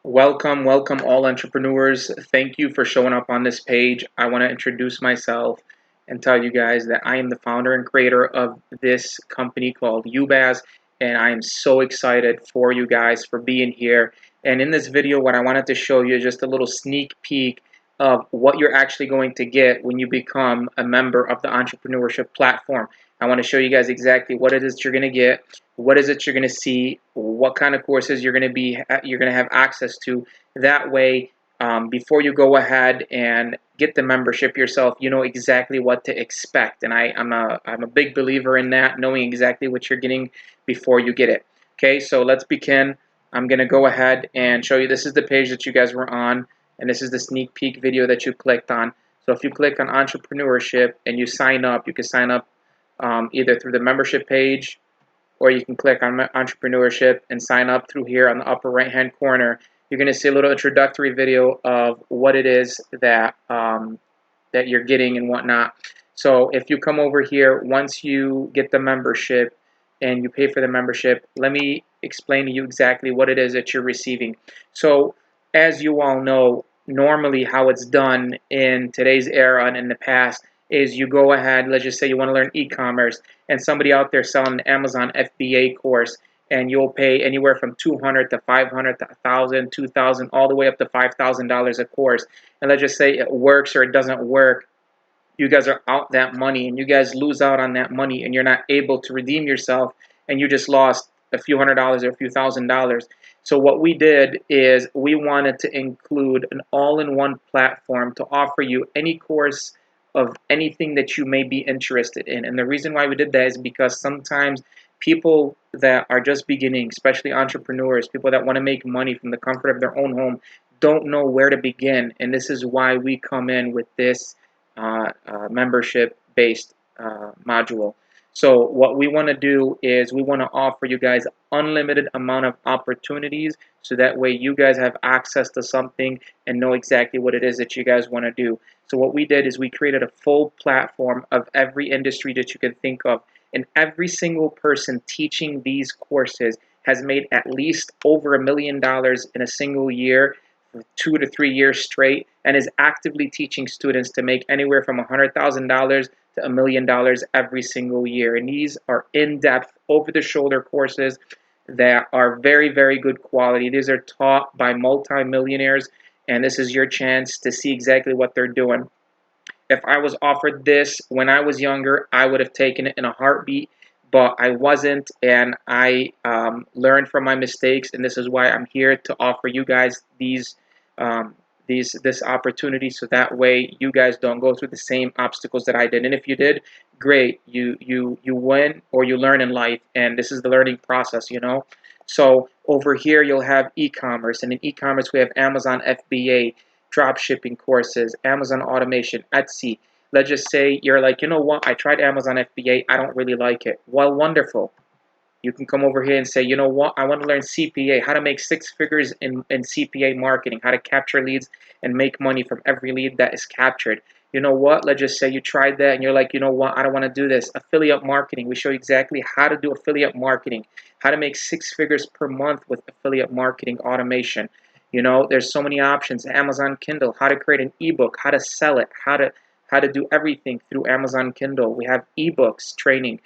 Welcome all entrepreneurs. Thank you for showing up on this page. I want to introduce myself and tell you guys that I am the founder and creator of this company called YouBazz, and I am so excited for you guys for being here. And in this video, what I wanted to show you is just a little sneak peek of what you're actually going to get when you become a member of the Entrepreneurship platform. I want to show you guys exactly what it is you're going to get, what is it you're going to see, what kind of courses you're going to have access to. That way, before you go ahead and get the membership yourself, you know exactly what to expect. And I'm a big believer in that, knowing exactly what you're getting before you get it. Okay, so let's begin. I'm going to go ahead and show you. This is the page that you guys were on, and this is the sneak peek video that you clicked on. So if you click on Entrepreneurship and you sign up, you can sign up either through the membership page, or you can click on Entrepreneurship and sign up through here on the upper right hand corner. You're going to see a little introductory video of what it is that that you're getting and whatnot. So if you come over here, once you get the membership and you pay for the membership, let me explain to you exactly what it is that you're receiving. So as you all know, normally how it's done in today's era and in the past is you go ahead, let's just say you want to learn e-commerce, and somebody out there selling an Amazon FBA course, and you'll pay anywhere from $200 to $500 to $1,000, $2,000, all the way up to $5,000 a course. And let's just say it works or it doesn't work. You guys are out that money, and you guys lose out on that money, and you're not able to redeem yourself, and you just lost a few $100s or a few $1,000s. So what we did is we wanted to include an all-in-one platform to offer you any course of anything that you may be interested in. And the reason why we did that is because sometimes people that are just beginning, especially entrepreneurs, people that want to make money from the comfort of their own home, don't know where to begin. And this is why we come in with this membership-based module. So what we want to do is we want to offer you guys unlimited amount of opportunities, so that way you guys have access to something and know exactly what it is that you guys want to do. So what we did is we created a full platform of every industry that you can think of, and every single person teaching these courses has made at least over $1 million in a single year, 2 to 3 years straight, and is actively teaching students to make anywhere from $100,000 to $1 million every single year. And these are in-depth, over-the-shoulder courses that are very, very good quality. These are taught by multi-millionaires, and this is your chance to see exactly what they're doing. If I was offered this when I was younger, I would have taken it in a heartbeat, but I wasn't, and I learned from my mistakes, and this is why I'm here to offer you guys this opportunity, so that way you guys don't go through the same obstacles that I did. And if you did, great, you win or you learn in life, and this is the learning process, you know. So over here you'll have e-commerce, and in e-commerce we have Amazon FBA, drop shipping courses, Amazon automation, Etsy. Let's just say you're like, you know what, I tried Amazon FBA, I don't really like it. Well, wonderful. You can come over here and say, you know what, I want to learn CPA, how to make 6 figures in CPA marketing, how to capture leads and make money from every lead that is captured. You know what, let's just say you tried that and you're like, you know what, I don't want to do this. Affiliate marketing, we show you exactly how to do affiliate marketing, how to make 6 figures per month with affiliate marketing automation. You know, there's so many options. Amazon Kindle, how to create an ebook, how to sell it, how to do everything through Amazon Kindle. We have ebooks training.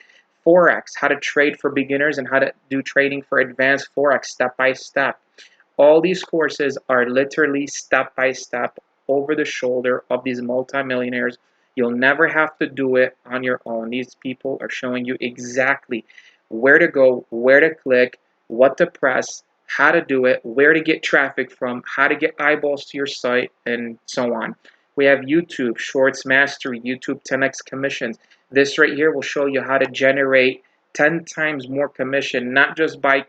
Forex, how to trade for beginners and how to do trading for advanced Forex step by step. All these courses are literally step by step, over the shoulder of these multimillionaires. You'll never have to do it on your own. These people are showing you exactly where to go, where to click, what to press, how to do it, where to get traffic from, how to get eyeballs to your site, and so on. We have YouTube, Shorts Mastery, YouTube 10x commissions. This right here will show you how to generate 10 times more commission, not just by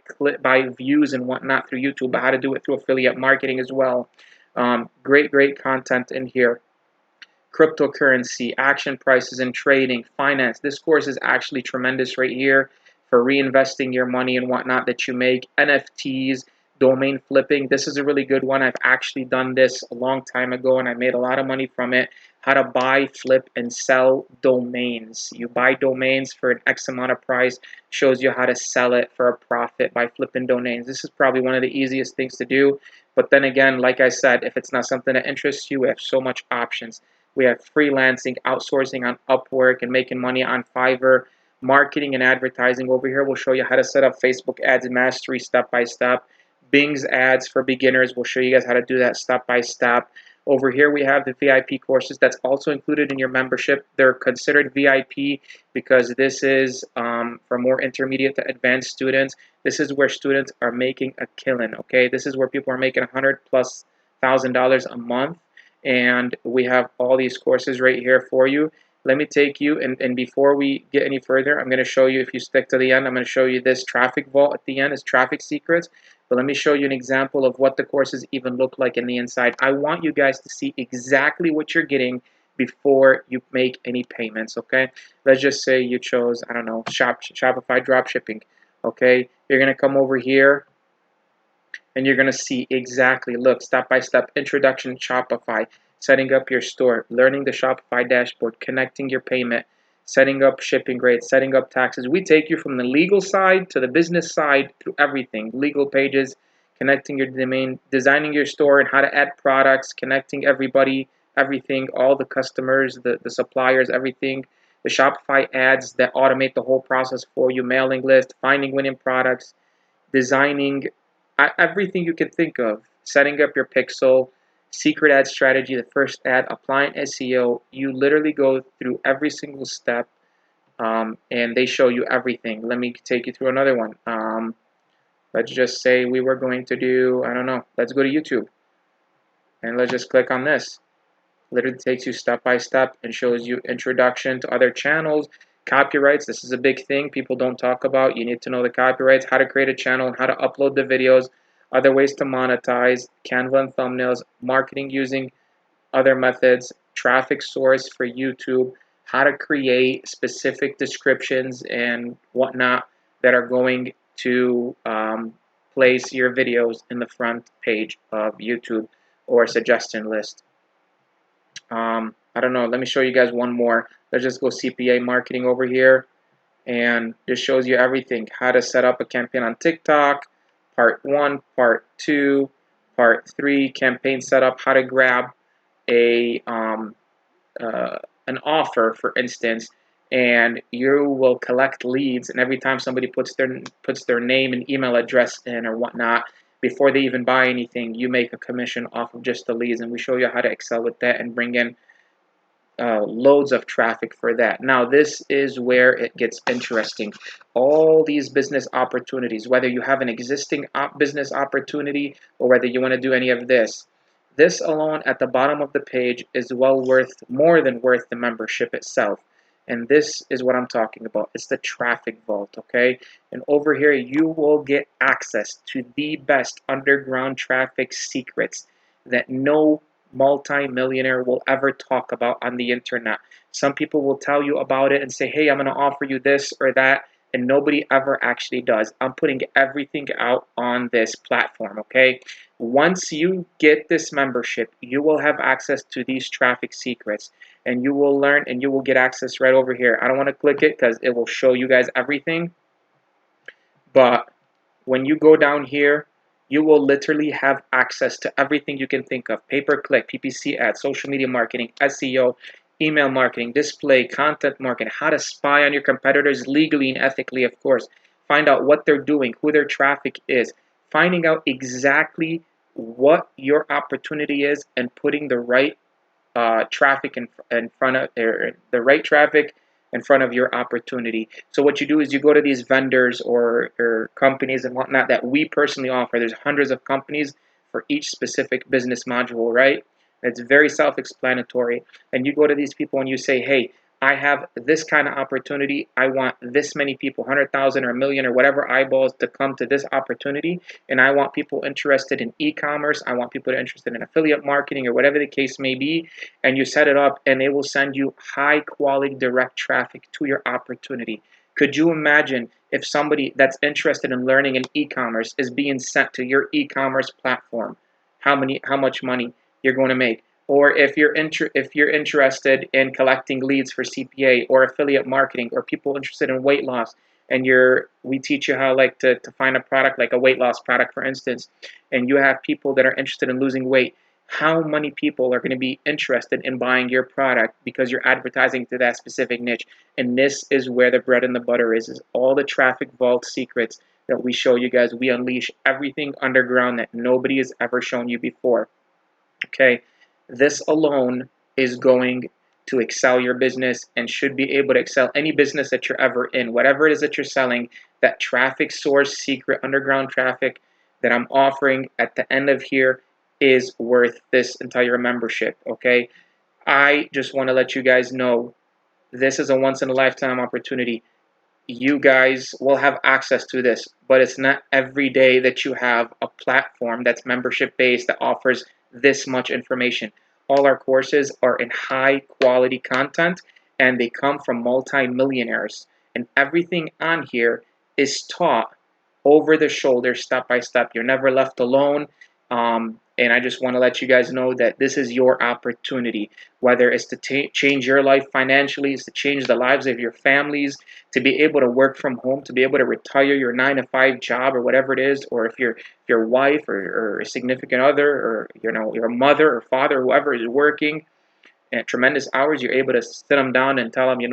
views and whatnot through YouTube, but how to do it through affiliate marketing as well. Great content in here. Cryptocurrency, action prices and trading, finance. This course is actually tremendous right here for reinvesting your money and whatnot that you make. NFTs, domain flipping. This is a really good one. I've actually done this a long time ago and I made a lot of money from it. how to buy, flip, and sell domains. You buy domains for an X amount of price, shows you how to sell it for a profit by flipping domains. This is probably one of the easiest things to do. But then again, like I said, if it's not something that interests you, we have so much options. We have freelancing, outsourcing on Upwork, and making money on Fiverr. Marketing and advertising over here. We'll show you how to set up Facebook ads mastery step by step. Bing's ads for beginners. We'll show you guys how to do that step by step. Over here we have the VIP courses that's also included in your membership. They're considered VIP because this is for more intermediate to advanced students. This is where students are making a killing, okay? This is where people are making $100,000+ a month, and we have all these courses right here for you. Let me take you, and before we get any further, I'm going to show you, if you stick to the end, I'm going to show you this traffic vault at the end is traffic secrets. But let me show you an example of what the courses even look like in the inside. I want you guys to see exactly what you're getting before you make any payments, okay? Let's just say you chose, I don't know, Shopify dropshipping, okay? You're going to come over here, and you're going to see exactly, look, step-by-step introduction to Shopify, setting up your store, learning the Shopify dashboard, connecting your payment, setting up shipping rates, setting up taxes. We take you from the legal side to the business side through everything, legal pages, connecting your domain, designing your store and how to add products, connecting everybody, everything, all the customers, the suppliers, everything, the Shopify ads that automate the whole process for you, mailing list, finding winning products, designing everything you can think of, setting up your pixel, secret ad strategy, the first ad, applying SEO. You literally go through every single step, and they show you everything. Let me take you through another one. Let's just say we were going to do, I don't know, let's go to YouTube, and let's just click on this. Literally takes you step by step and shows you introduction to other channels, copyrights. This is a big thing people don't talk about. You need to know the copyrights, how to create a channel, and how to upload the videos, other ways to monetize, Canva and thumbnails, marketing using other methods, traffic source for YouTube, how to create specific descriptions and whatnot that are going to place your videos in the front page of YouTube or a suggestion list. I don't know. Let me show you guys one more. Let's just go CPA marketing over here, and this shows you everything. How to set up a campaign on TikTok, part 1, part 2, part 3, campaign setup, how to grab a an offer, for instance, and you will collect leads, and every time somebody puts their name and email address in or whatnot, before they even buy anything, you make a commission off of just the leads, and we show you how to excel with that and bring in loads of traffic for that. Now, this is where it gets interesting. All these business opportunities, whether you have an existing business opportunity or whether you want to do any of this, this alone at the bottom of the page is more than worth the membership itself. And this is what I'm talking about. It's the traffic vault, okay? And over here, you will get access to the best underground traffic secrets that no multi-millionaire will ever talk about on the internet. Some people will tell you about it and say, hey, I'm going to offer you this or that, and nobody ever actually does. I'm putting everything out on this platform, okay? Once you get this membership, you will have access to these traffic secrets, and you will learn and you will get access right over here. I don't want to click it because it will show you guys everything, but when you go down here, you will literally have access to everything you can think of. Pay-per-click, PPC ads, social media marketing, SEO, email marketing, display, content marketing, how to spy on your competitors legally and ethically, of course. Find out what they're doing, who their traffic is, finding out exactly what your opportunity is and putting the right traffic in front of the right traffic in front of your opportunity. So what you do is you go to these vendors or companies and whatnot that we personally offer. There's hundreds of companies for each specific business module, right? It's very self-explanatory. And you go to these people and you say, hey, I have this kind of opportunity. I want this many people, 100,000 or a million or whatever eyeballs to come to this opportunity. And I want people interested in e-commerce. I want people interested in affiliate marketing or whatever the case may be. And you set it up and they will send you high quality direct traffic to your opportunity. Could you imagine if somebody that's interested in learning in e-commerce is being sent to your e-commerce platform? How much money you're going to make? Or if you're interested in collecting leads for CPA or affiliate marketing, or people interested in weight loss, and we teach you how like to find a product like a weight loss product, for instance, and you have people that are interested in losing weight. How many people are going to be interested in buying your product because you're advertising to that specific niche? And this is where the bread and the butter is all the traffic vault secrets that we show you guys. We unleash everything underground that nobody has ever shown you before. Okay, this alone is going to excel your business and should be able to excel any business that you're ever in. Whatever it is that you're selling, that traffic source, secret underground traffic that I'm offering at the end of here is worth this entire membership. Okay, I just want to let you guys know this is a once in a lifetime opportunity. You guys will have access to this, but it's not every day that you have a platform that's membership based that offers this much information. All our courses are in high quality content and they come from multi-millionaires. And everything on here is taught over the shoulder, step by step. You're never left alone. And I just want to let you guys know that this is your opportunity, whether it's to change your life financially, it's to change the lives of your families, to be able to work from home, to be able to retire your 9 to 5 job or whatever it is, or if your wife or a significant other, or your mother or father, whoever is working at tremendous hours, you're able to sit them down and tell them, they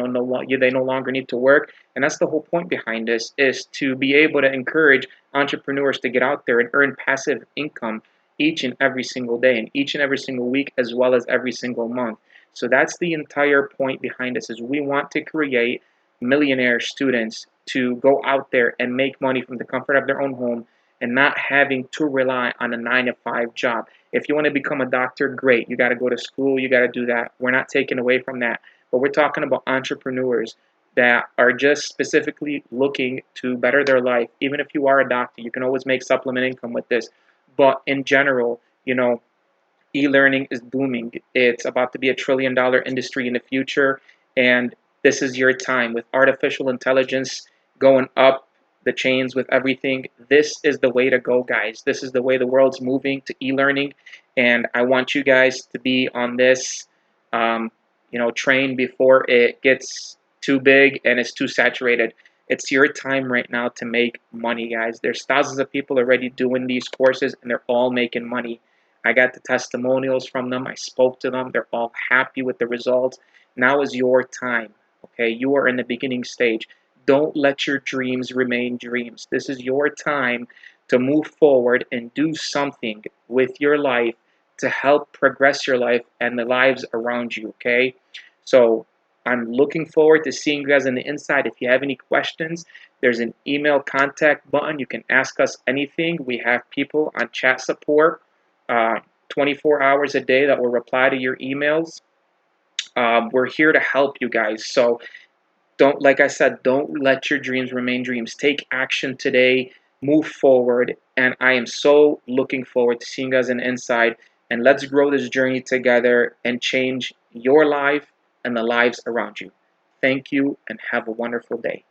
no longer need to work. And that's the whole point behind this, is to be able to encourage entrepreneurs to get out there and earn passive income each and every single day and each and every single week, as well as every single month. So that's the entire point behind this, is we want to create millionaire students to go out there and make money from the comfort of their own home and not having to rely on a 9 to 5 job. If you want to become a doctor, great. You got to go to school. You got to do that. We're not taking away from that. But we're talking about entrepreneurs that are just specifically looking to better their life. Even if you are a doctor, you can always make supplement income with this. But in general, e-learning is booming. It's about to be $1 trillion industry in the future. And this is your time with artificial intelligence going up the chains with everything. This is the way to go, guys. This is the way the world's moving to e-learning. And I want you guys to be on this, train before it gets too big and it's too saturated. It's your time right now to make money, guys. There's thousands of people already doing these courses and they're all making money. I got the testimonials from them. I spoke to them. They're all happy with the results. Now is your time. Okay, you are in the beginning stage. Don't let your dreams remain dreams. This is your time to move forward and do something with your life to help progress your life and the lives around you. Okay, so I'm looking forward to seeing you guys on the inside. If you have any questions, there's an email contact button. You can ask us anything. We have people on chat support 24 hours a day that will reply to your emails. We're here to help you guys. So like I said, don't let your dreams remain dreams. Take action today, move forward. And I am so looking forward to seeing you guys on the inside. And let's grow this journey together and change your life and the lives around you. Thank you and have a wonderful day.